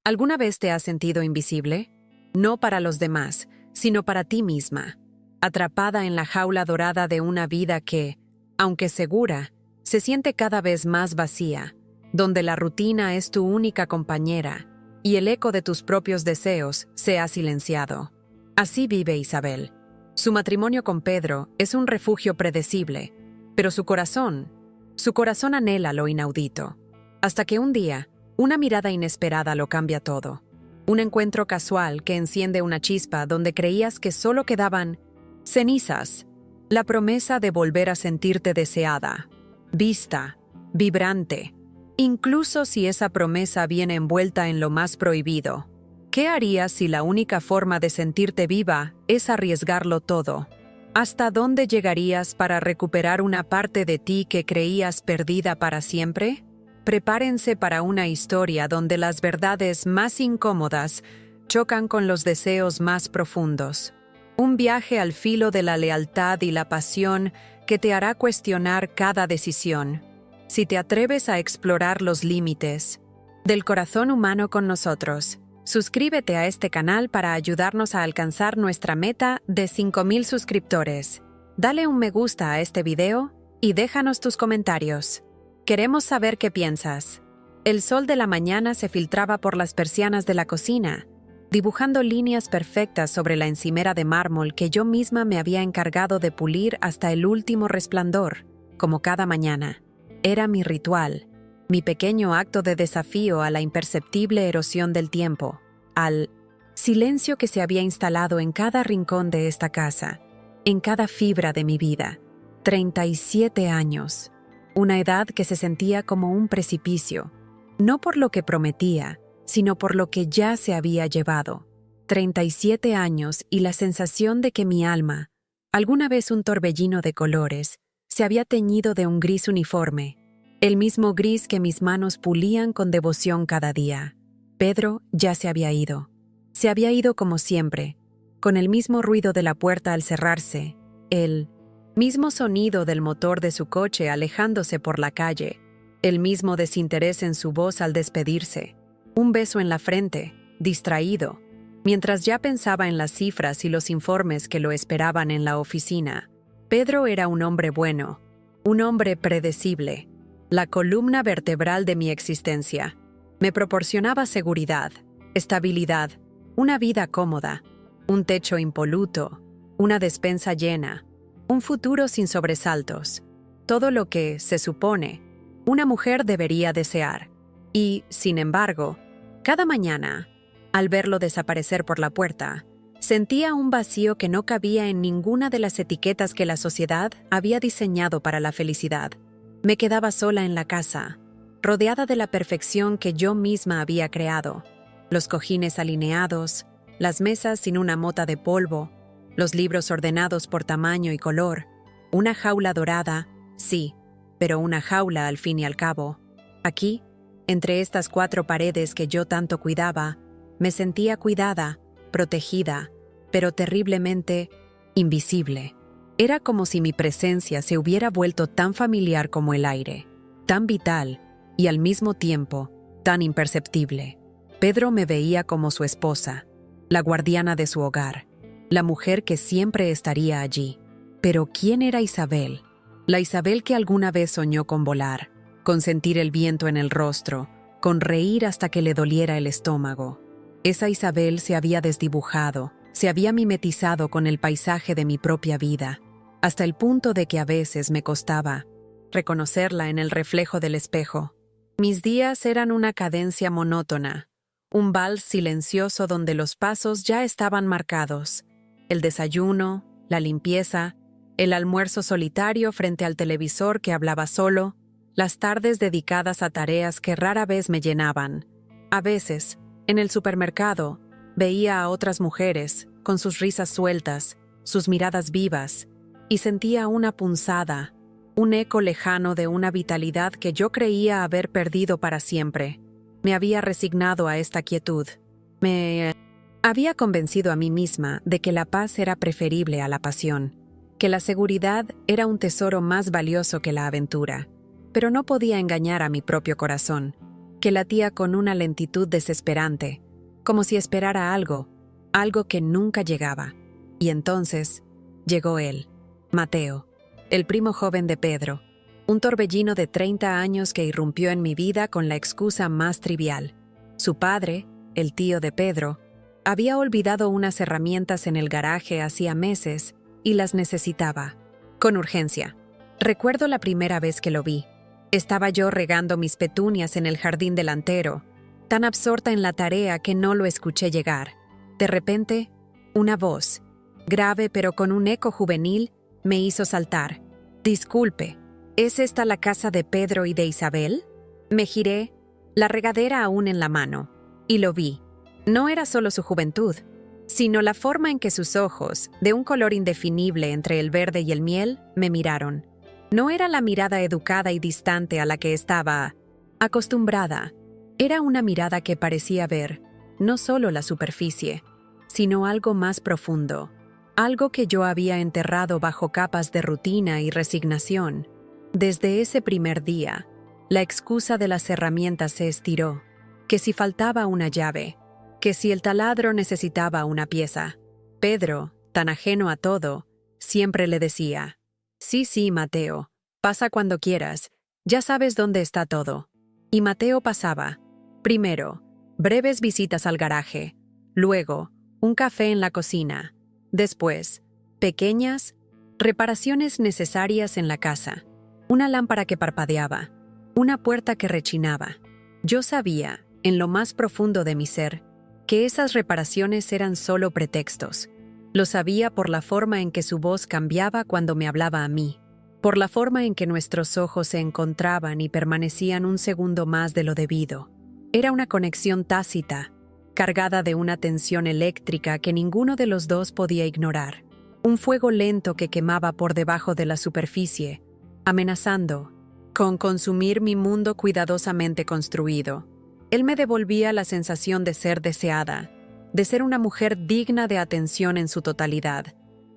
¿Alguna vez te has sentido invisible? No para los demás, sino para ti misma, atrapada en la jaula dorada de una vida que, aunque segura, se siente cada vez más vacía, donde la rutina es tu única compañera y el eco de tus propios deseos se ha silenciado. Así vive Isabel. Su matrimonio con Pedro es un refugio predecible, pero su corazón anhela lo inaudito. Hasta que un día, una mirada inesperada lo cambia todo. Un encuentro casual que enciende una chispa donde creías que solo quedaban cenizas. La promesa de volver a sentirte deseada, vista, vibrante. Incluso si esa promesa viene envuelta en lo más prohibido. ¿Qué harías si la única forma de sentirte viva es arriesgarlo todo? ¿Hasta dónde llegarías para recuperar una parte de ti que creías perdida para siempre? Prepárense para una historia donde las verdades más incómodas chocan con los deseos más profundos. Un viaje al filo de la lealtad y la pasión que te hará cuestionar cada decisión. Si te atreves a explorar los límites del corazón humano con nosotros, suscríbete a este canal para ayudarnos a alcanzar nuestra meta de 5,000 suscriptores. Dale un me gusta a este video y déjanos tus comentarios. Queremos saber qué piensas. El sol de la mañana se filtraba por las persianas de la cocina, dibujando líneas perfectas sobre la encimera de mármol que yo misma me había encargado de pulir hasta el último resplandor, como cada mañana. Era mi ritual, mi pequeño acto de desafío a la imperceptible erosión del tiempo, al silencio que se había instalado en cada rincón de esta casa, en cada fibra de mi vida. 37 años. Una edad que se sentía como un precipicio, no por lo que prometía, sino por lo que ya se había llevado. 37 años y la sensación de que mi alma, alguna vez un torbellino de colores, se había teñido de un gris uniforme, el mismo gris que mis manos pulían con devoción cada día. Pedro ya se había ido. Se había ido como siempre, con el mismo ruido de la puerta al cerrarse, el mismo sonido del motor de su coche alejándose por la calle, el mismo desinterés en su voz al despedirse, un beso en la frente, distraído, mientras ya pensaba en las cifras y los informes que lo esperaban en la oficina. Pedro era un hombre bueno, un hombre predecible, la columna vertebral de mi existencia. Me proporcionaba seguridad, estabilidad, una vida cómoda, un techo impoluto, una despensa llena, un futuro sin sobresaltos, todo lo que, se supone, una mujer debería desear. Y, sin embargo, cada mañana, al verlo desaparecer por la puerta, sentía un vacío que no cabía en ninguna de las etiquetas que la sociedad había diseñado para la felicidad. Me quedaba sola en la casa, rodeada de la perfección que yo misma había creado, los cojines alineados, las mesas sin una mota de polvo, los libros ordenados por tamaño y color, una jaula dorada, sí, pero una jaula al fin y al cabo. Aquí, entre estas 4 paredes que yo tanto cuidaba, me sentía cuidada, protegida, pero terriblemente invisible. Era como si mi presencia se hubiera vuelto tan familiar como el aire, tan vital y al mismo tiempo tan imperceptible. Pedro me veía como su esposa, la guardiana de su hogar, la mujer que siempre estaría allí. Pero ¿quién era Isabel? La Isabel que alguna vez soñó con volar, con sentir el viento en el rostro, con reír hasta que le doliera el estómago. Esa Isabel se había desdibujado, se había mimetizado con el paisaje de mi propia vida, hasta el punto de que a veces me costaba reconocerla en el reflejo del espejo. Mis días eran una cadencia monótona, un vals silencioso donde los pasos ya estaban marcados. El desayuno, la limpieza, el almuerzo solitario frente al televisor que hablaba solo, las tardes dedicadas a tareas que rara vez me llenaban. A veces, en el supermercado, veía a otras mujeres, con sus risas sueltas, sus miradas vivas, y sentía una punzada, un eco lejano de una vitalidad que yo creía haber perdido para siempre. Me había resignado a esta quietud. Me había convencido a mí misma de que la paz era preferible a la pasión, que la seguridad era un tesoro más valioso que la aventura, pero no podía engañar a mi propio corazón, que latía con una lentitud desesperante, como si esperara algo que nunca llegaba. Y entonces llegó él, Mateo, el primo joven de Pedro, un torbellino de 30 años que irrumpió en mi vida con la excusa más trivial. Su padre, el tío de Pedro, había olvidado unas herramientas en el garaje hacía meses y las necesitaba, con urgencia. Recuerdo la primera vez que lo vi. Estaba yo regando mis petunias en el jardín delantero, tan absorta en la tarea que no lo escuché llegar. De repente, una voz, grave pero con un eco juvenil, me hizo saltar. «Disculpe, ¿es esta la casa de Pedro y de Isabel?» Me giré, la regadera aún en la mano, y lo vi. No era solo su juventud, sino la forma en que sus ojos, de un color indefinible entre el verde y el miel, me miraron. No era la mirada educada y distante a la que estaba acostumbrada. Era una mirada que parecía ver no solo la superficie, sino algo más profundo, algo que yo había enterrado bajo capas de rutina y resignación. Desde ese primer día, la excusa de las herramientas se estiró, que si faltaba una llave, que si el taladro necesitaba una pieza. Pedro, tan ajeno a todo, siempre le decía: Sí, Mateo, pasa cuando quieras, ya sabes dónde está todo. Y Mateo pasaba. Primero, breves visitas al garaje, luego, un café en la cocina, después, pequeñas reparaciones necesarias en la casa, una lámpara que parpadeaba, una puerta que rechinaba. Yo sabía, en lo más profundo de mi ser, que esas reparaciones eran solo pretextos. Lo sabía por la forma en que su voz cambiaba cuando me hablaba a mí, por la forma en que nuestros ojos se encontraban y permanecían un segundo más de lo debido. Era una conexión tácita, cargada de una tensión eléctrica que ninguno de los dos podía ignorar. Un fuego lento que quemaba por debajo de la superficie, amenazando con consumir mi mundo cuidadosamente construido. Él me devolvía la sensación de ser deseada, de ser una mujer digna de atención en su totalidad,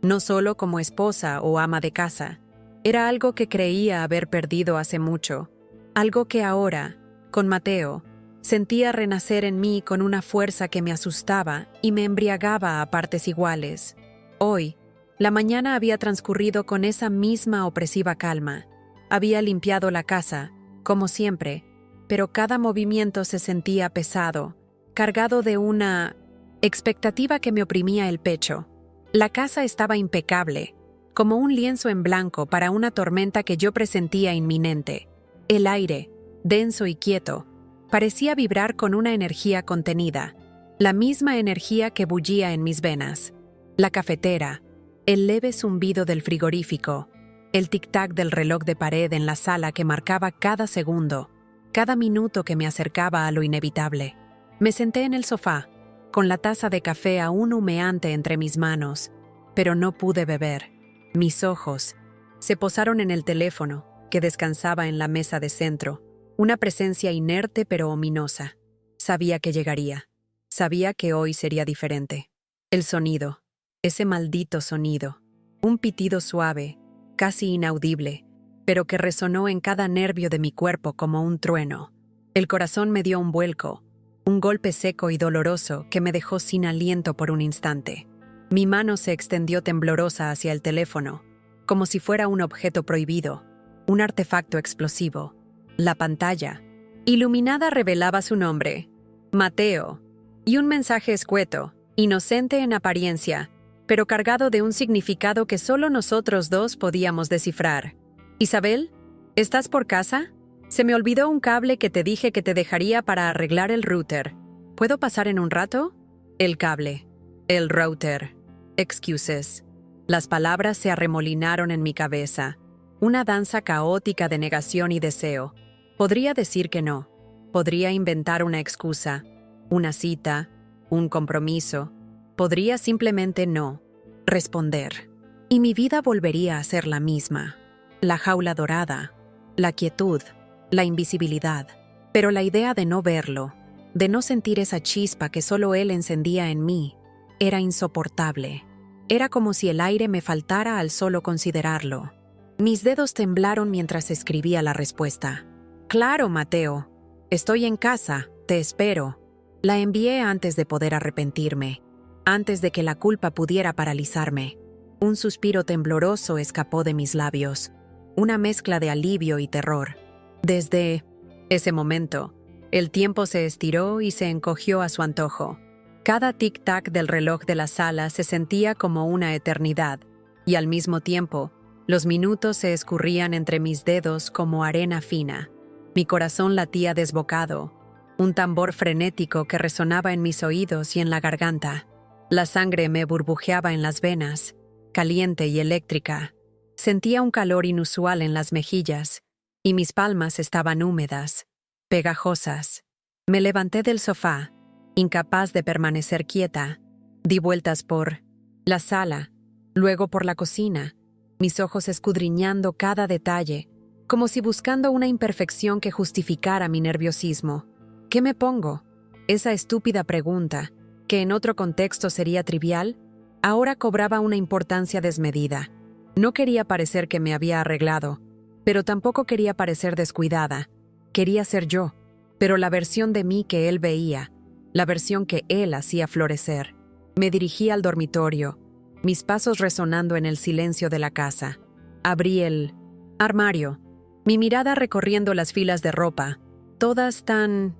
no solo como esposa o ama de casa. Era algo que creía haber perdido hace mucho, algo que ahora, con Mateo, sentía renacer en mí con una fuerza que me asustaba y me embriagaba a partes iguales. Hoy, la mañana había transcurrido con esa misma opresiva calma. Había limpiado la casa, como siempre, pero cada movimiento se sentía pesado, cargado de una expectativa que me oprimía el pecho. La casa estaba impecable, como un lienzo en blanco para una tormenta que yo presentía inminente. El aire, denso y quieto, parecía vibrar con una energía contenida, la misma energía que bullía en mis venas. La cafetera, el leve zumbido del frigorífico, el tic-tac del reloj de pared en la sala que marcaba cada segundo, cada minuto que me acercaba a lo inevitable. Me senté en el sofá, con la taza de café aún humeante entre mis manos, pero no pude beber. Mis ojos se posaron en el teléfono, que descansaba en la mesa de centro, una presencia inerte pero ominosa. Sabía que llegaría. Sabía que hoy sería diferente. El sonido, ese maldito sonido, un pitido suave, casi inaudible, pero que resonó en cada nervio de mi cuerpo como un trueno. El corazón me dio un vuelco, un golpe seco y doloroso que me dejó sin aliento por un instante. Mi mano se extendió temblorosa hacia el teléfono, como si fuera un objeto prohibido, un artefacto explosivo. La pantalla, iluminada, revelaba su nombre, Mateo, y un mensaje escueto, inocente en apariencia, pero cargado de un significado que solo nosotros dos podíamos descifrar. «Isabel, ¿estás por casa? Se me olvidó un cable que te dije que te dejaría para arreglar el router. ¿Puedo pasar en un rato?» El cable, el router, excuses. Las palabras se arremolinaron en mi cabeza, una danza caótica de negación y deseo. Podría decir que no, podría inventar una excusa, una cita, un compromiso. Podría simplemente no responder. Y mi vida volvería a ser la misma. La jaula dorada, la quietud, la invisibilidad. Pero la idea de no verlo, de no sentir esa chispa que solo él encendía en mí, era insoportable. Era como si el aire me faltara al solo considerarlo. Mis dedos temblaron mientras escribía la respuesta. «Claro, Mateo. Estoy en casa, te espero. La envié antes de poder arrepentirme, antes de que la culpa pudiera paralizarme. Un suspiro tembloroso escapó de mis labios, una mezcla de alivio y terror. Desde ese momento, el tiempo se estiró y se encogió a su antojo. Cada tic-tac del reloj de la sala se sentía como una eternidad, y al mismo tiempo, los minutos se escurrían entre mis dedos como arena fina. Mi corazón latía desbocado, un tambor frenético que resonaba en mis oídos y en la garganta. La sangre me burbujeaba en las venas, caliente y eléctrica. Sentía un calor inusual en las mejillas, y mis palmas estaban húmedas, pegajosas. Me levanté del sofá, incapaz de permanecer quieta. Di vueltas por la sala, luego por la cocina, mis ojos escudriñando cada detalle, como si buscando una imperfección que justificara mi nerviosismo. ¿Qué me pongo? Esa estúpida pregunta, que en otro contexto sería trivial, ahora cobraba una importancia desmedida. No quería parecer que me había arreglado, pero tampoco quería parecer descuidada. Quería ser yo, pero la versión de mí que él veía, la versión que él hacía florecer. Me dirigí al dormitorio, mis pasos resonando en el silencio de la casa. Abrí el armario, mi mirada recorriendo las filas de ropa, todas tan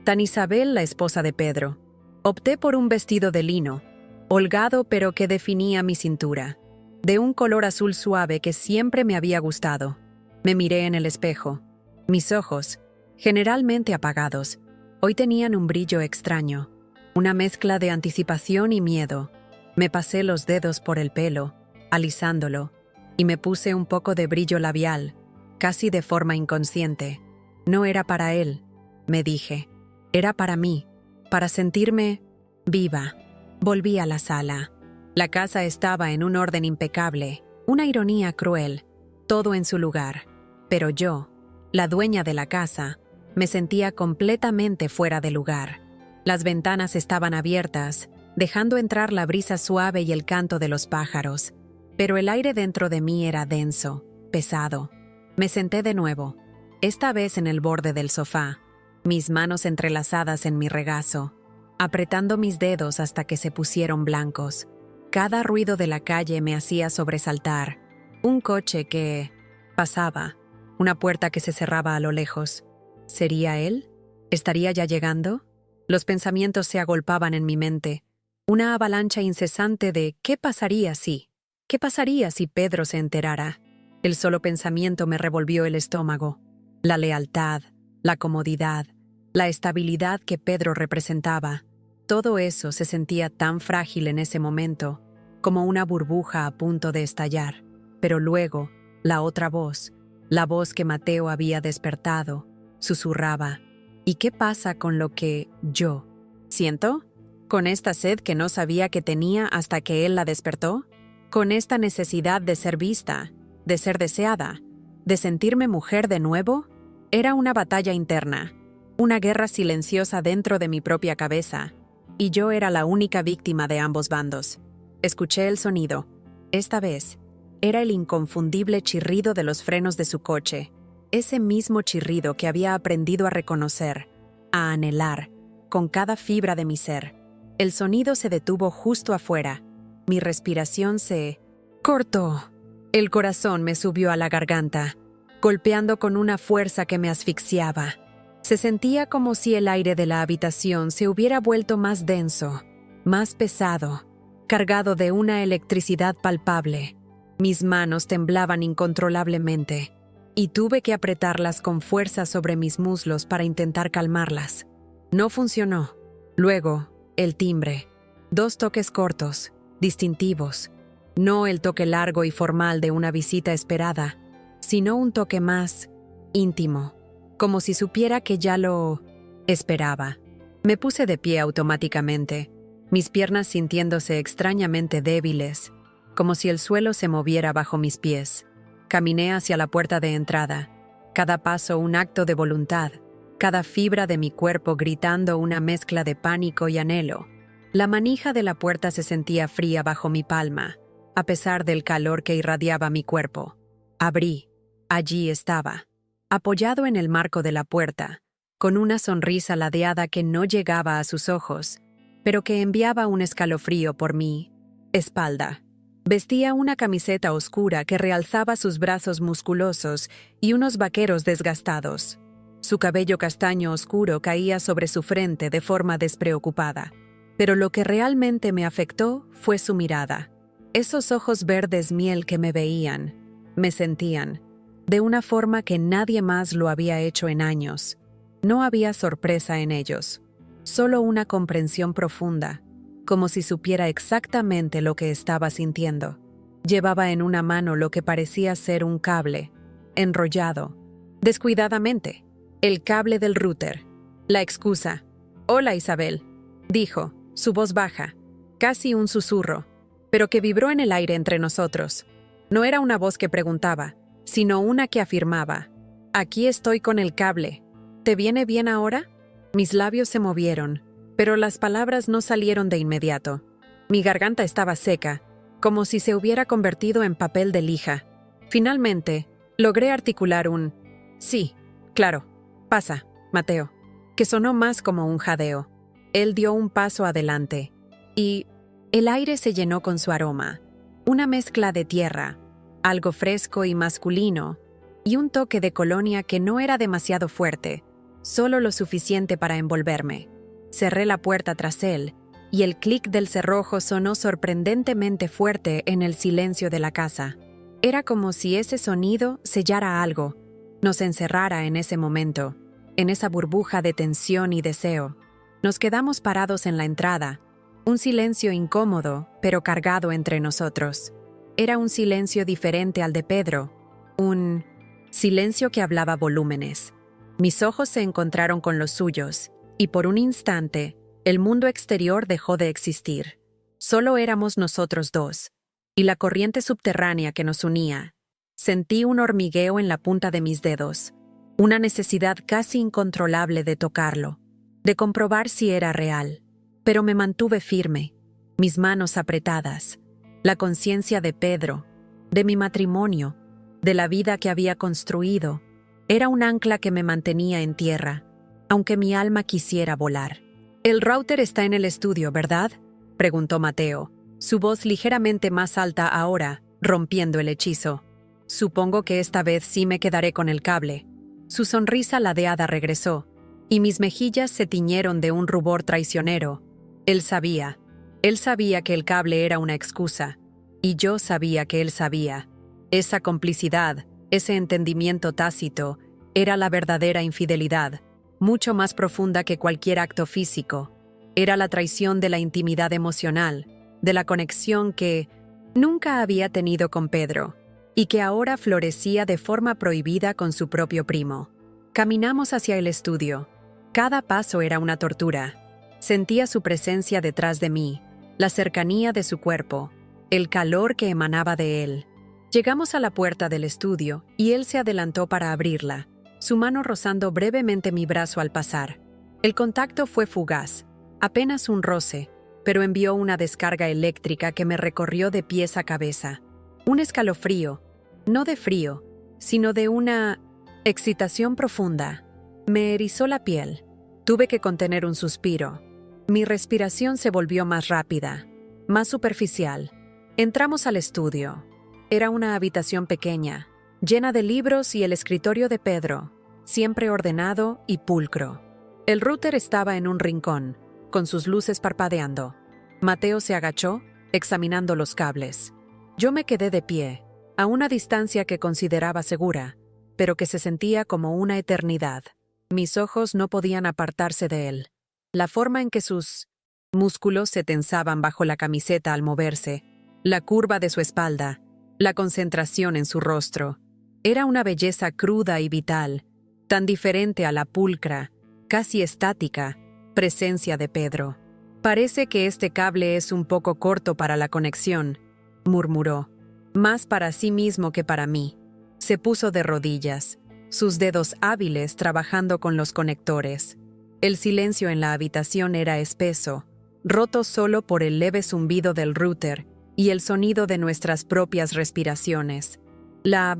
tan Isabel, la esposa de Pedro. Opté por un vestido de lino, holgado pero que definía mi cintura, de un color azul suave que siempre me había gustado. Me miré en el espejo. Mis ojos, generalmente apagados, hoy tenían un brillo extraño, una mezcla de anticipación y miedo. Me pasé los dedos por el pelo, alisándolo, y me puse un poco de brillo labial, casi de forma inconsciente. No era para él, me dije. Era para mí, para sentirme viva. Volví a la sala. La casa estaba en un orden impecable, una ironía cruel, todo en su lugar. Pero yo, la dueña de la casa, me sentía completamente fuera de lugar. Las ventanas estaban abiertas, dejando entrar la brisa suave y el canto de los pájaros, pero el aire dentro de mí era denso, pesado. Me senté de nuevo, esta vez en el borde del sofá, mis manos entrelazadas en mi regazo, apretando mis dedos hasta que se pusieron blancos. Cada ruido de la calle me hacía sobresaltar. Un coche que pasaba, una puerta que se cerraba a lo lejos. ¿Sería él? ¿Estaría ya llegando? Los pensamientos se agolpaban en mi mente, una avalancha incesante de ¿qué pasaría si? ¿Qué pasaría si Pedro se enterara? El solo pensamiento me revolvió el estómago. La lealtad, la comodidad, la estabilidad que Pedro representaba. Todo eso se sentía tan frágil en ese momento, como una burbuja a punto de estallar. Pero luego, la otra voz, la voz que Mateo había despertado, susurraba: ¿y qué pasa con lo que yo siento? ¿Con esta sed que no sabía que tenía hasta que él la despertó? ¿Con esta necesidad de ser vista, de ser deseada, de sentirme mujer de nuevo? Era una batalla interna, una guerra silenciosa dentro de mi propia cabeza, y yo era la única víctima de ambos bandos. Escuché el sonido. Esta vez, era el inconfundible chirrido de los frenos de su coche, ese mismo chirrido que había aprendido a reconocer, a anhelar, con cada fibra de mi ser. El sonido se detuvo justo afuera. Mi respiración se cortó. El corazón me subió a la garganta, golpeando con una fuerza que me asfixiaba. Se sentía como si el aire de la habitación se hubiera vuelto más denso, más pesado, cargado de una electricidad palpable. Mis manos temblaban incontrolablemente, y tuve que apretarlas con fuerza sobre mis muslos para intentar calmarlas. No funcionó. Luego, el timbre. 2 toques cortos, distintivos. No el toque largo y formal de una visita esperada, sino un toque más íntimo, como si supiera que ya lo esperaba. Me puse de pie automáticamente, mis piernas sintiéndose extrañamente débiles, como si el suelo se moviera bajo mis pies. Caminé hacia la puerta de entrada, cada paso un acto de voluntad, cada fibra de mi cuerpo gritando una mezcla de pánico y anhelo. La manija de la puerta se sentía fría bajo mi palma, a pesar del calor que irradiaba mi cuerpo. Abrí. Allí estaba, apoyado en el marco de la puerta, con una sonrisa ladeada que no llegaba a sus ojos, pero que enviaba un escalofrío por mi espalda. Vestía una camiseta oscura que realzaba sus brazos musculosos y unos vaqueros desgastados. Su cabello castaño oscuro caía sobre su frente de forma despreocupada. Pero lo que realmente me afectó fue su mirada. Esos ojos verdes miel que me veían, me sentían, de una forma que nadie más lo había hecho en años. No había sorpresa en ellos, solo una comprensión profunda, como si supiera exactamente lo que estaba sintiendo. Llevaba en una mano lo que parecía ser un cable, enrollado, descuidadamente, el cable del router. La excusa. «Hola, Isabel», dijo, su voz baja, casi un susurro, pero que vibró en el aire entre nosotros. No era una voz que preguntaba, sino una que afirmaba. «Aquí estoy con el cable. ¿Te viene bien ahora?» Mis labios se movieron, pero las palabras no salieron de inmediato. Mi garganta estaba seca, como si se hubiera convertido en papel de lija. Finalmente, logré articular un «Sí, claro, pasa, Mateo», que sonó más como un jadeo. Él dio un paso adelante, y el aire se llenó con su aroma, una mezcla de tierra, algo fresco y masculino, y un toque de colonia que no era demasiado fuerte, solo lo suficiente para envolverme. Cerré la puerta tras él, y el clic del cerrojo sonó sorprendentemente fuerte en el silencio de la casa. Era como si ese sonido sellara algo, nos encerrara en ese momento, en esa burbuja de tensión y deseo. Nos quedamos parados en la entrada, un silencio incómodo, pero cargado entre nosotros. Era un silencio diferente al de Pedro, un silencio que hablaba volúmenes. Mis ojos se encontraron con los suyos, y por un instante, el mundo exterior dejó de existir. Solo éramos nosotros dos, y la corriente subterránea que nos unía. Sentí un hormigueo en la punta de mis dedos, una necesidad casi incontrolable de tocarlo, de comprobar si era real. Pero me mantuve firme, mis manos apretadas, la conciencia de Pedro, de mi matrimonio, de la vida que había construido. Era un ancla que me mantenía en tierra, aunque mi alma quisiera volar. «El router está en el estudio, ¿verdad?», preguntó Mateo, su voz ligeramente más alta ahora, rompiendo el hechizo. «Supongo que esta vez sí me quedaré con el cable». Su sonrisa ladeada regresó, y mis mejillas se tiñeron de un rubor traicionero. Él sabía que el cable era una excusa, y yo sabía que él sabía. Esa complicidad, ese entendimiento tácito, era la verdadera infidelidad, mucho más profunda que cualquier acto físico. Era la traición de la intimidad emocional, de la conexión que nunca había tenido con Pedro, y que ahora florecía de forma prohibida con su propio primo. Caminamos hacia el estudio. Cada paso era una tortura. Sentía su presencia detrás de mí, la cercanía de su cuerpo, el calor que emanaba de él. Llegamos a la puerta del estudio y él se adelantó para abrirla, su mano rozando brevemente mi brazo al pasar. El contacto fue fugaz, apenas un roce, pero envió una descarga eléctrica que me recorrió de pies a cabeza. Un escalofrío, no de frío, sino de una excitación profunda. Me erizó la piel. Tuve que contener un suspiro. Mi respiración se volvió más rápida, más superficial. Entramos al estudio. Era una habitación pequeña, llena de libros y el escritorio de Pedro, siempre ordenado y pulcro. El router estaba en un rincón, con sus luces parpadeando. Mateo se agachó, examinando los cables. Yo me quedé de pie, a una distancia que consideraba segura, pero que se sentía como una eternidad. Mis ojos no podían apartarse de él. La forma en que sus músculos se tensaban bajo la camiseta al moverse, la curva de su espalda, la concentración en su rostro. Era una belleza cruda y vital, tan diferente a la pulcra, casi estática, presencia de Pedro. «Parece que este cable es un poco corto para la conexión», murmuró, más para sí mismo que para mí. Se puso de rodillas, sus dedos hábiles trabajando con los conectores. El silencio en la habitación era espeso, roto solo por el leve zumbido del router y el sonido de nuestras propias respiraciones. La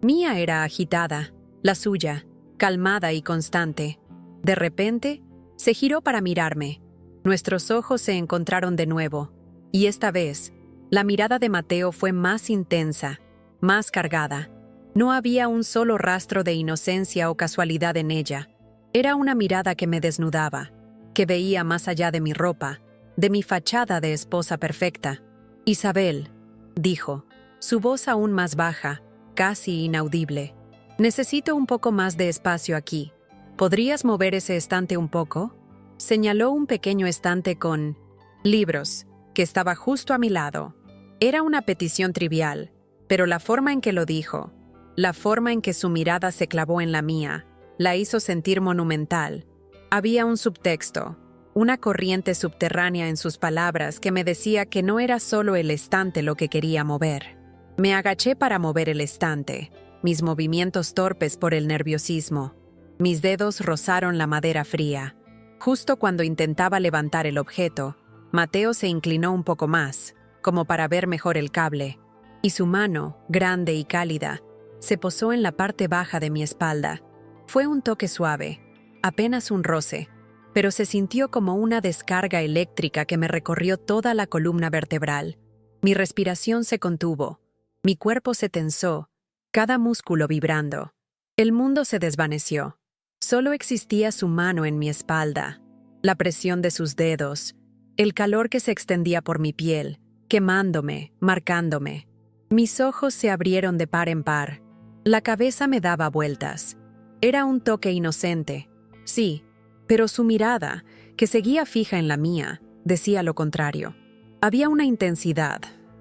mía era agitada, la suya, calmada y constante. De repente, se giró para mirarme. Nuestros ojos se encontraron de nuevo, y esta vez, la mirada de Mateo fue más intensa, más cargada. No había un solo rastro de inocencia o casualidad en ella. Era una mirada que me desnudaba, que veía más allá de mi ropa, de mi fachada de esposa perfecta. «Isabel», dijo, su voz aún más baja, casi inaudible. «Necesito un poco más de espacio aquí. ¿Podrías mover ese estante un poco?» Señaló un pequeño estante con libros, que estaba justo a mi lado. Era una petición trivial, pero la forma en que lo dijo, la forma en que su mirada se clavó en la mía, la hizo sentir monumental. Había un subtexto, una corriente subterránea en sus palabras que me decía que no era solo el estante lo que quería mover. Me agaché para mover el estante, mis movimientos torpes por el nerviosismo. Mis dedos rozaron la madera fría. Justo cuando intentaba levantar el objeto, Mateo se inclinó un poco más, como para ver mejor el cable, y su mano, grande y cálida, se posó en la parte baja de mi espalda. Fue un toque suave, apenas un roce, pero se sintió como una descarga eléctrica que me recorrió toda la columna vertebral. Mi respiración se contuvo, mi cuerpo se tensó, cada músculo vibrando. El mundo se desvaneció. Solo existía su mano en mi espalda, la presión de sus dedos, el calor que se extendía por mi piel, quemándome, marcándome. Mis ojos se abrieron de par en par. La cabeza me daba vueltas. Era un toque inocente, sí, pero su mirada, que seguía fija en la mía, decía lo contrario. Había una intensidad,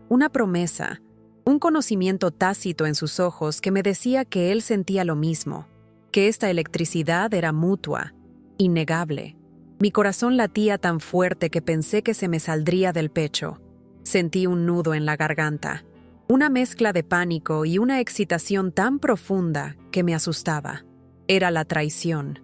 una promesa, un conocimiento tácito en sus ojos que me decía que él sentía lo mismo, que esta electricidad era mutua, innegable. Mi corazón latía tan fuerte que pensé que se me saldría del pecho. Sentí un nudo en la garganta, una mezcla de pánico y una excitación tan profunda que me asustaba. Era la traición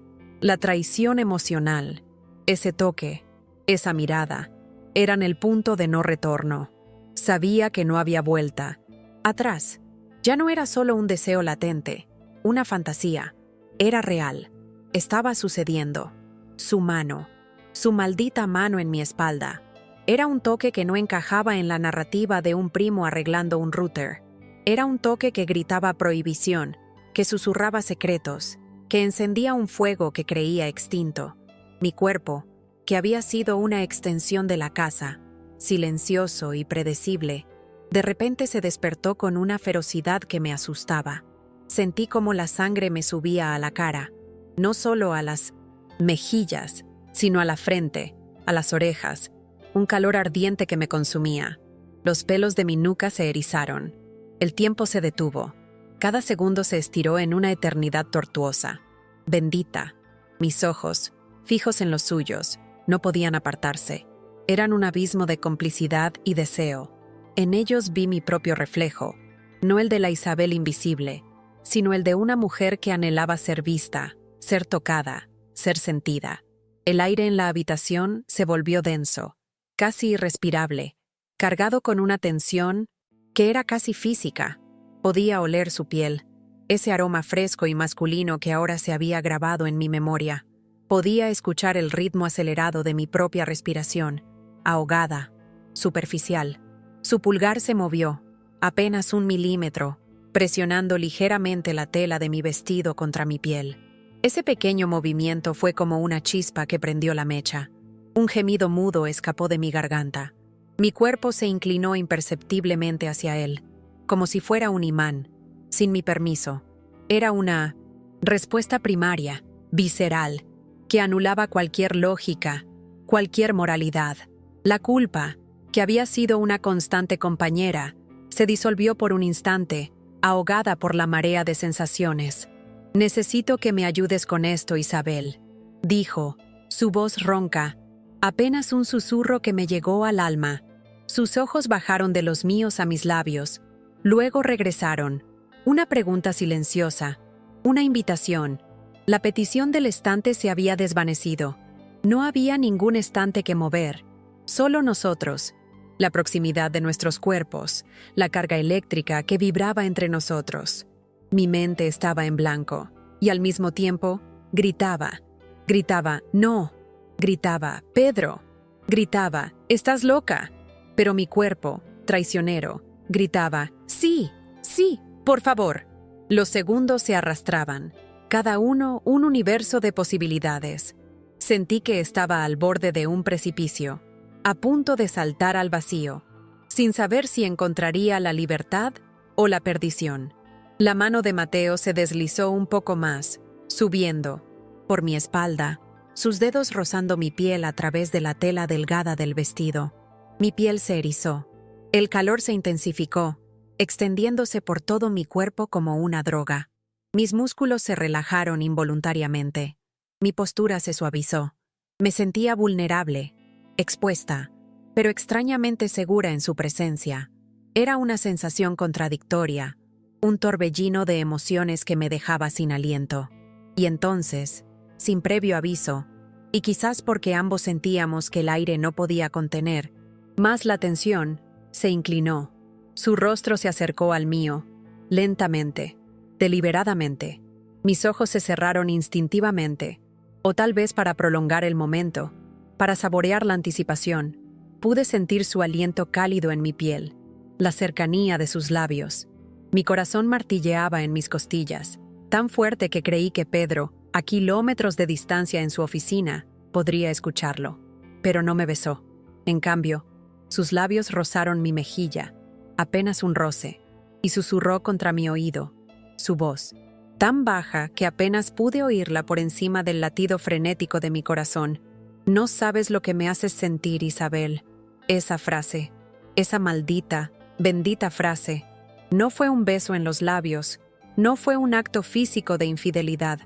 emocional. Ese toque, esa mirada, eran el punto de no retorno. Sabía que no había vuelta. Atrás, ya no era solo un deseo latente, una fantasía. Era real. Estaba sucediendo. Su mano, su maldita mano en mi espalda. Era un toque que no encajaba en la narrativa de un primo arreglando un router. Era un toque que gritaba prohibición, que susurraba secretos, que encendía un fuego que creía extinto. Mi cuerpo, que había sido una extensión de la casa, silencioso y predecible, de repente se despertó con una ferocidad que me asustaba. Sentí como la sangre me subía a la cara, no solo a las mejillas, sino a la frente, a las orejas, un calor ardiente que me consumía. Los pelos de mi nuca se erizaron. El tiempo se detuvo. Cada segundo se estiró en una eternidad tortuosa. Bendita. Mis ojos, fijos en los suyos, no podían apartarse. Eran un abismo de complicidad y deseo. En ellos vi mi propio reflejo, no el de la Isabel invisible, sino el de una mujer que anhelaba ser vista, ser tocada, ser sentida. El aire en la habitación se volvió denso, casi irrespirable, cargado con una tensión que era casi física. Podía oler su piel, ese aroma fresco y masculino que ahora se había grabado en mi memoria. Podía escuchar el ritmo acelerado de mi propia respiración, ahogada, superficial. Su pulgar se movió, apenas 1 milímetro, presionando ligeramente la tela de mi vestido contra mi piel. Ese pequeño movimiento fue como una chispa que prendió la mecha. Un gemido mudo escapó de mi garganta. Mi cuerpo se inclinó imperceptiblemente hacia él, como si fuera un imán, sin mi permiso. Era una respuesta primaria, visceral, que anulaba cualquier lógica, cualquier moralidad. La culpa, que había sido una constante compañera, se disolvió por un instante, ahogada por la marea de sensaciones. «Necesito que me ayudes con esto, Isabel», dijo, su voz ronca, apenas un susurro que me llegó al alma. Sus ojos bajaron de los míos a mis labios, luego regresaron. Una pregunta silenciosa, una invitación. La petición del estante se había desvanecido. No había ningún estante que mover, solo nosotros. La proximidad de nuestros cuerpos, la carga eléctrica que vibraba entre nosotros. Mi mente estaba en blanco, y al mismo tiempo, gritaba. Gritaba, no. Gritaba, Pedro. Gritaba, estás loca. Pero mi cuerpo, traicionero, gritaba, sí, sí, por favor. Los segundos se arrastraban, cada uno un universo de posibilidades. Sentí que estaba al borde de un precipicio, a punto de saltar al vacío, sin saber si encontraría la libertad o la perdición. La mano de Mateo se deslizó un poco más, subiendo, por mi espalda, sus dedos rozando mi piel a través de la tela delgada del vestido. Mi piel se erizó. El calor se intensificó, extendiéndose por todo mi cuerpo como una droga. Mis músculos se relajaron involuntariamente. Mi postura se suavizó. Me sentía vulnerable, expuesta, pero extrañamente segura en su presencia. Era una sensación contradictoria, un torbellino de emociones que me dejaba sin aliento. Y entonces, sin previo aviso, y quizás porque ambos sentíamos que el aire no podía contener, más la tensión, se inclinó. Su rostro se acercó al mío, lentamente, deliberadamente. Mis ojos se cerraron instintivamente, o tal vez para prolongar el momento, para saborear la anticipación. Pude sentir su aliento cálido en mi piel, la cercanía de sus labios. Mi corazón martilleaba en mis costillas, tan fuerte que creí que Pedro, a kilómetros de distancia en su oficina, podría escucharlo. Pero no me besó. En cambio, sus labios rozaron mi mejilla, apenas un roce, y susurró contra mi oído, su voz, tan baja que apenas pude oírla por encima del latido frenético de mi corazón. No sabes lo que me haces sentir, Isabel. Esa frase, esa maldita, bendita frase, no fue un beso en los labios, no fue un acto físico de infidelidad,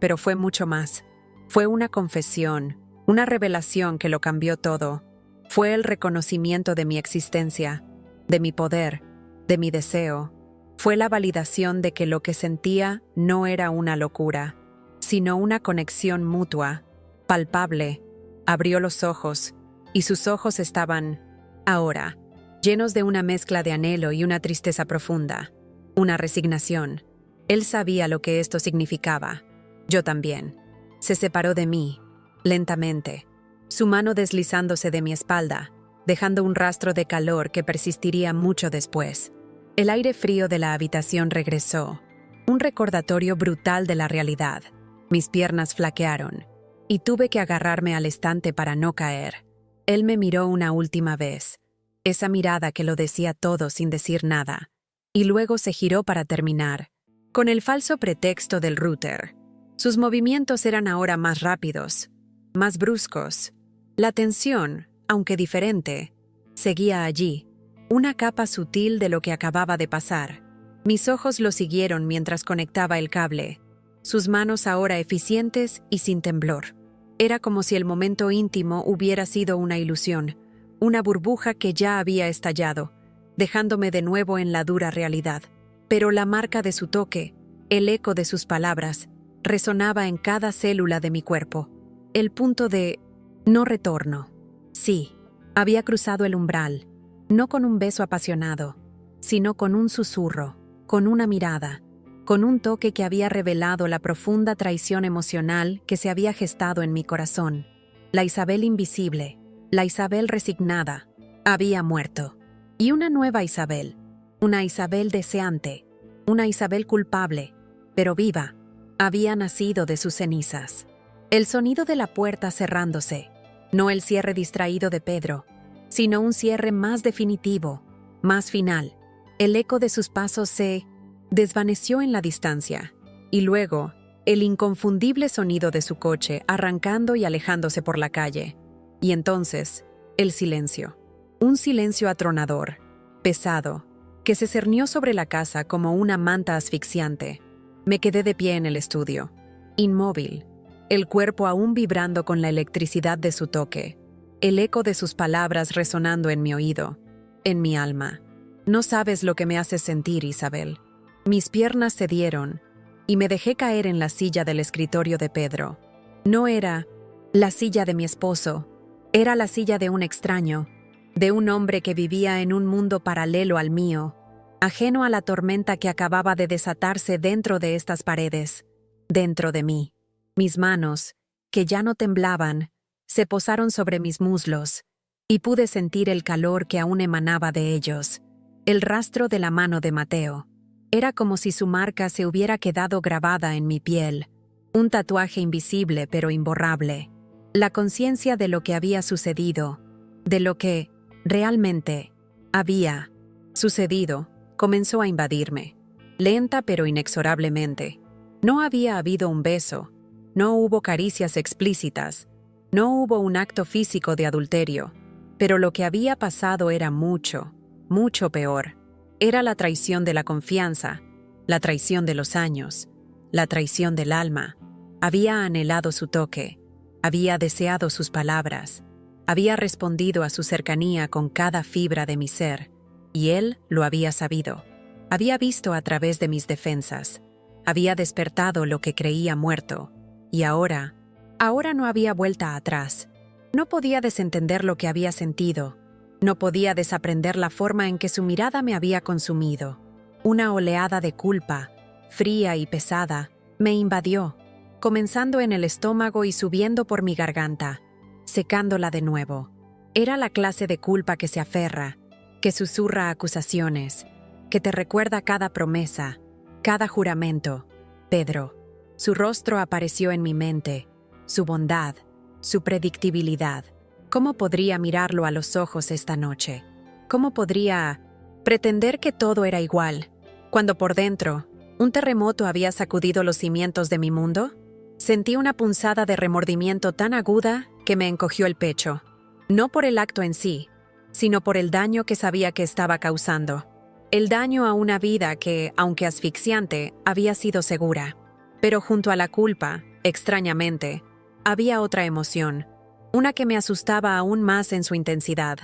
pero fue mucho más. Fue una confesión, una revelación que lo cambió todo. Fue el reconocimiento de mi existencia, de mi poder, de mi deseo. Fue la validación de que lo que sentía no era una locura, sino una conexión mutua, palpable. Abrió los ojos, y sus ojos estaban, ahora, llenos de una mezcla de anhelo y una tristeza profunda, una resignación. Él sabía lo que esto significaba. Yo también. Se separó de mí, lentamente, su mano deslizándose de mi espalda, dejando un rastro de calor que persistiría mucho después. El aire frío de la habitación regresó, un recordatorio brutal de la realidad. Mis piernas flaquearon, y tuve que agarrarme al estante para no caer. Él me miró una última vez, esa mirada que lo decía todo sin decir nada, y luego se giró para terminar, con el falso pretexto del router. Sus movimientos eran ahora más rápidos, más bruscos. La tensión, aunque diferente, seguía allí, una capa sutil de lo que acababa de pasar. Mis ojos lo siguieron mientras conectaba el cable, sus manos ahora eficientes y sin temblor. Era como si el momento íntimo hubiera sido una ilusión, una burbuja que ya había estallado, dejándome de nuevo en la dura realidad. Pero la marca de su toque, el eco de sus palabras, resonaba en cada célula de mi cuerpo. El punto de no retorno. Sí, había cruzado el umbral, no con un beso apasionado, sino con un susurro, con una mirada, con un toque que había revelado la profunda traición emocional que se había gestado en mi corazón. La Isabel invisible, la Isabel resignada, había muerto. Y una nueva Isabel, una Isabel deseante, una Isabel culpable, pero viva, había nacido de sus cenizas. El sonido de la puerta cerrándose, no el cierre distraído de Pedro, sino un cierre más definitivo, más final. El eco de sus pasos se desvaneció en la distancia, y luego, el inconfundible sonido de su coche arrancando y alejándose por la calle. Y entonces, el silencio. Un silencio atronador, pesado, que se cernió sobre la casa como una manta asfixiante. Me quedé de pie en el estudio, inmóvil, el cuerpo aún vibrando con la electricidad de su toque, el eco de sus palabras resonando en mi oído, en mi alma. No sabes lo que me haces sentir, Isabel. Mis piernas cedieron, y me dejé caer en la silla del escritorio de Pedro. No era la silla de mi esposo, era la silla de un extraño, de un hombre que vivía en un mundo paralelo al mío, ajeno a la tormenta que acababa de desatarse dentro de estas paredes, dentro de mí. Mis manos, que ya no temblaban, se posaron sobre mis muslos, y pude sentir el calor que aún emanaba de ellos, el rastro de la mano de Mateo. Era como si su marca se hubiera quedado grabada en mi piel, un tatuaje invisible pero imborrable. La conciencia de lo que había sucedido, de lo que realmente había sucedido, comenzó a invadirme, lenta pero inexorablemente. No había habido un beso, no hubo caricias explícitas, no hubo un acto físico de adulterio, pero lo que había pasado era mucho, mucho peor. Era la traición de la confianza, la traición de los años, la traición del alma. Había anhelado su toque, había deseado sus palabras, había respondido a su cercanía con cada fibra de mi ser, y él lo había sabido. Había visto a través de mis defensas, había despertado lo que creía muerto, y ahora no había vuelta atrás. No podía desentender lo que había sentido, no podía desaprender la forma en que su mirada me había consumido. Una oleada de culpa, fría y pesada, me invadió, comenzando en el estómago y subiendo por mi garganta, secándola de nuevo. Era la clase de culpa que se aferra, que susurra acusaciones, que te recuerda cada promesa, cada juramento. Pedro. Su rostro apareció en mi mente, su bondad, su predictibilidad. ¿Cómo podría mirarlo a los ojos esta noche? ¿Cómo podría pretender que todo era igual, cuando por dentro un terremoto había sacudido los cimientos de mi mundo? Sentí una punzada de remordimiento tan aguda que me encogió el pecho, no por el acto en sí, sino por el daño que sabía que estaba causando. El daño a una vida que, aunque asfixiante, había sido segura. Pero junto a la culpa, extrañamente, había otra emoción, una que me asustaba aún más en su intensidad,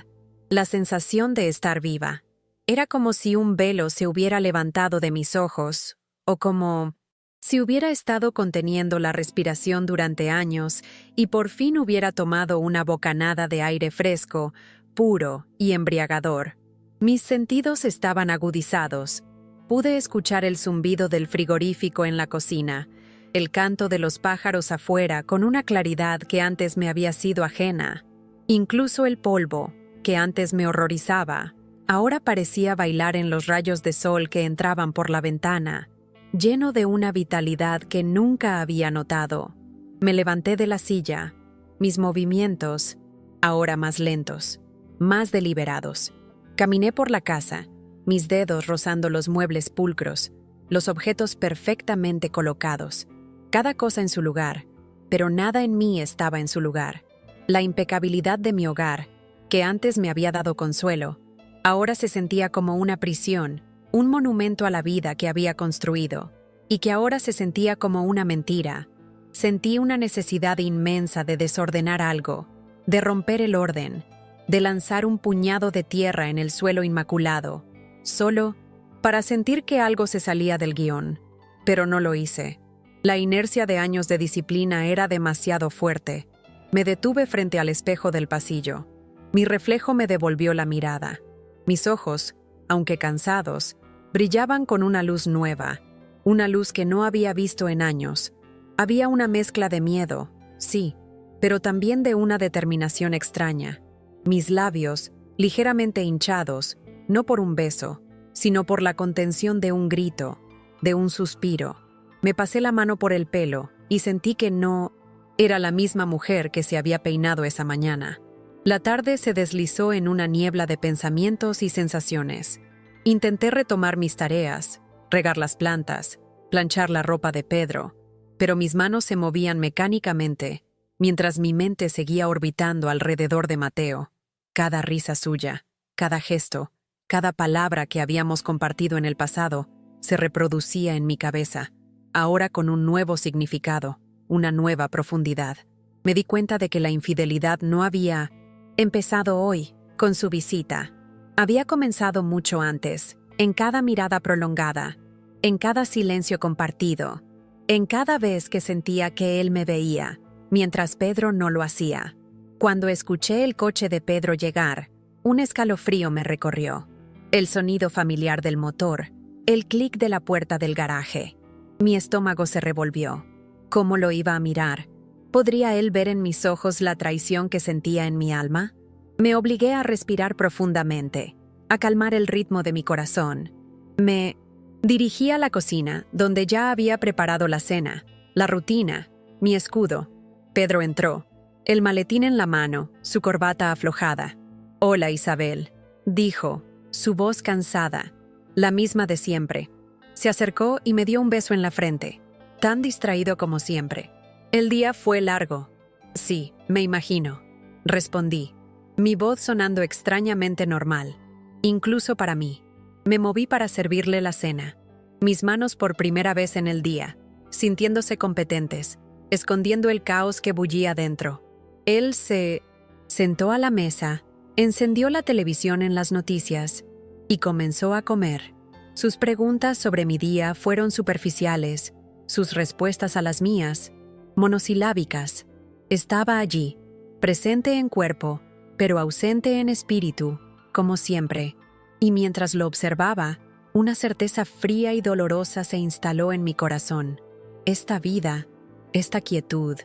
la sensación de estar viva. Era como si un velo se hubiera levantado de mis ojos, o como si hubiera estado conteniendo la respiración durante años y por fin hubiera tomado una bocanada de aire fresco, puro y embriagador. Mis sentidos estaban agudizados. Pude escuchar el zumbido del frigorífico en la cocina, el canto de los pájaros afuera con una claridad que antes me había sido ajena. Incluso el polvo, que antes me horrorizaba, ahora parecía bailar en los rayos de sol que entraban por la ventana, lleno de una vitalidad que nunca había notado. Me levanté de la silla, mis movimientos, ahora más lentos, más deliberados. Caminé por la casa, mis dedos rozando los muebles pulcros, los objetos perfectamente colocados, cada cosa en su lugar, pero nada en mí estaba en su lugar. La impecabilidad de mi hogar, que antes me había dado consuelo, ahora se sentía como una prisión, un monumento a la vida que había construido, y que ahora se sentía como una mentira. Sentí una necesidad inmensa de desordenar algo, de romper el orden, de lanzar un puñado de tierra en el suelo inmaculado, solo para sentir que algo se salía del guión. Pero no lo hice. La inercia de años de disciplina era demasiado fuerte. Me detuve frente al espejo del pasillo. Mi reflejo me devolvió la mirada. Mis ojos, aunque cansados, brillaban con una luz nueva, una luz que no había visto en años. Había una mezcla de miedo, sí, pero también de una determinación extraña. Mis labios, ligeramente hinchados, no por un beso, sino por la contención de un grito, de un suspiro. Me pasé la mano por el pelo y sentí que no era la misma mujer que se había peinado esa mañana. La tarde se deslizó en una niebla de pensamientos y sensaciones. Intenté retomar mis tareas, regar las plantas, planchar la ropa de Pedro, pero mis manos se movían mecánicamente, mientras mi mente seguía orbitando alrededor de Mateo. Cada risa suya, cada gesto, cada palabra que habíamos compartido en el pasado, se reproducía en mi cabeza, ahora con un nuevo significado, una nueva profundidad. Me di cuenta de que la infidelidad no había empezado hoy, con su visita. Había comenzado mucho antes, en cada mirada prolongada, en cada silencio compartido, en cada vez que sentía que él me veía, mientras Pedro no lo hacía. Cuando escuché el coche de Pedro llegar, un escalofrío me recorrió. El sonido familiar del motor, el clic de la puerta del garaje. Mi estómago se revolvió. ¿Cómo lo iba a mirar? ¿Podría él ver en mis ojos la traición que sentía en mi alma? Me obligué a respirar profundamente, a calmar el ritmo de mi corazón. Me dirigí a la cocina, donde ya había preparado la cena, la rutina, mi escudo. Pedro entró, el maletín en la mano, su corbata aflojada. «Hola, Isabel», dijo, su voz cansada, la misma de siempre. Se acercó y me dio un beso en la frente, tan distraído como siempre. «El día fue largo». «Sí, me imagino», respondí, mi voz sonando extrañamente normal, incluso para mí. Me moví para servirle la cena, mis manos por primera vez en el día, sintiéndose competentes, escondiendo el caos que bullía dentro. Él se sentó a la mesa, encendió la televisión en las noticias y comenzó a comer. Sus preguntas sobre mi día fueron superficiales, sus respuestas a las mías, monosilábicas. Estaba allí, presente en cuerpo, pero ausente en espíritu, como siempre. Y mientras lo observaba, una certeza fría y dolorosa se instaló en mi corazón. Esta vida, esta quietud,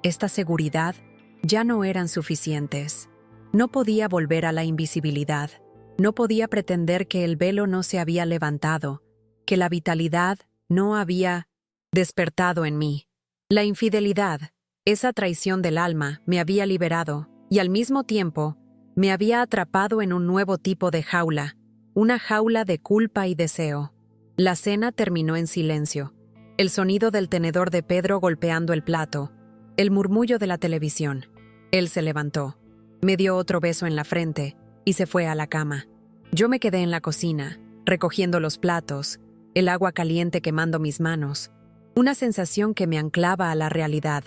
esta seguridad ya no eran suficientes. No podía volver a la invisibilidad. No podía pretender que el velo no se había levantado, que la vitalidad no había despertado en mí. La infidelidad, esa traición del alma, me había liberado y al mismo tiempo me había atrapado en un nuevo tipo de jaula, una jaula de culpa y deseo. La cena terminó en silencio. El sonido del tenedor de Pedro golpeando el plato, el murmullo de la televisión. Él se levantó, me dio otro beso en la frente y se fue a la cama. Yo me quedé en la cocina, recogiendo los platos, el agua caliente quemando mis manos, una sensación que me anclaba a la realidad.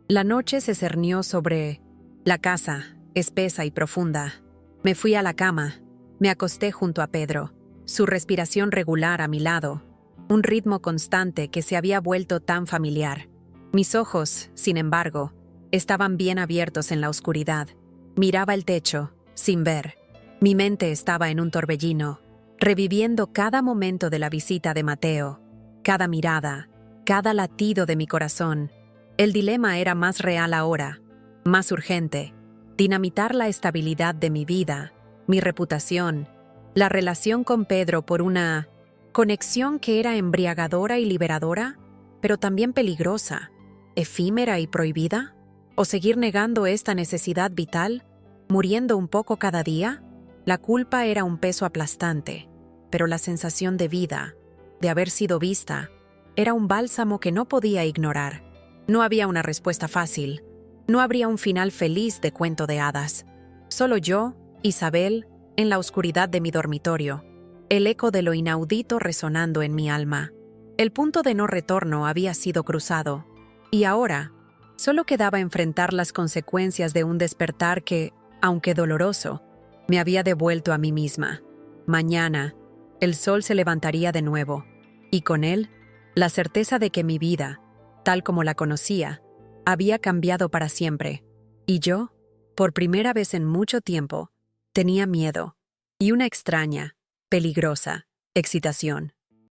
La noche se cernió sobre la casa, espesa y profunda. Me fui a la cama, me acosté junto a Pedro, su respiración regular a mi lado, un ritmo constante que se había vuelto tan familiar. Mis ojos, sin embargo, estaban bien abiertos en la oscuridad. Miraba el techo, sin ver. Mi mente estaba en un torbellino, reviviendo cada momento de la visita de Mateo, cada mirada, cada latido de mi corazón. El dilema era más real ahora, más urgente. Dinamitar la estabilidad de mi vida, mi reputación, la relación con Pedro por una conexión que era embriagadora y liberadora, pero también peligrosa, efímera y prohibida, o seguir negando esta necesidad vital, muriendo un poco cada día. La culpa era un peso aplastante, pero la sensación de vida, de haber sido vista, era un bálsamo que no podía ignorar. No había una respuesta fácil, no habría un final feliz de cuento de hadas. Solo yo, Isabel, en la oscuridad de mi dormitorio, el eco de lo inaudito resonando en mi alma. El punto de no retorno había sido cruzado, y ahora solo quedaba enfrentar las consecuencias de un despertar que, aunque doloroso, me había devuelto a mí misma. Mañana, el sol se levantaría de nuevo, y con él, la certeza de que mi vida, tal como la conocía, había cambiado para siempre. Y yo, por primera vez en mucho tiempo, tenía miedo, y una extraña, peligrosa excitación.